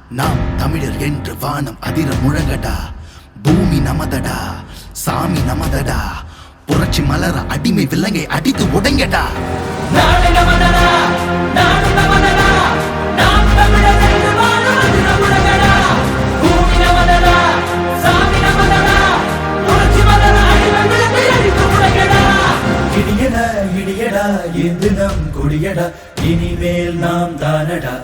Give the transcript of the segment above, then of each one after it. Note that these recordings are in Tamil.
நாம் தமிழர் என்று வானம் அதிர முழங்கடா. பூமி நமதடா, சாமி நமதடா. புரட்சி மலர அடிமை விலங்கை அடித்து உடைங்கடா. நாடு நமதடா, நாடு நமதடா. நாம் தமிழர் என்று வானம் அதிர முழங்கடா. பூமி நமதடா, சாமி நமதடா. புரட்சி மலர அடிமை விலங்கை அடித்து உடைங்கடா. இடியடா இடியடா இது நம் கொடியடா, இனிமேல் நாம் தானடா.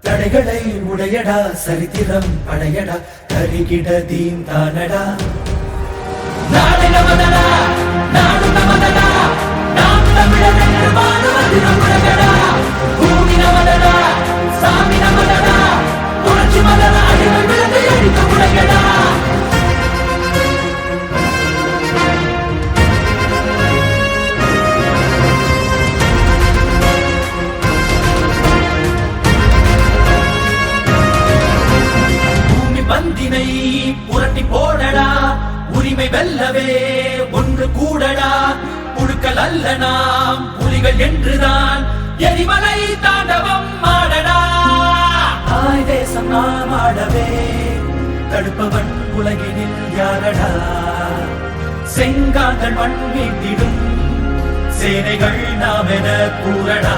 தடைகளை உடையடா, சரித்திரம் படையடா, கருகிட தீம் தானடா. நாடு நமதடா, நாடு நமதடா. நாம் தமிழர் என்று வானம் அதிர முழங்கடா. பூமி நமதடா, சாமி நமதடா. புரட்சி மலர அடிமை விலங்கை அடித்து உடைங்கடா. பந்தினை புரட்டி போடடா, உரிமை வெல்லவே ஒன்று கூடடா. புழுக்கள் அல்ல நாம் புலிகள் என்றுதான் எரிமலை தாண்டவம் ஆடடா. தாய் தேசம் நாம் ஆடவே தடுப்பவன் உலகினில் யாரடா. செங்காந்தள் மண் மீட்டிடும் சேனைகள் நாம் என கூறடா.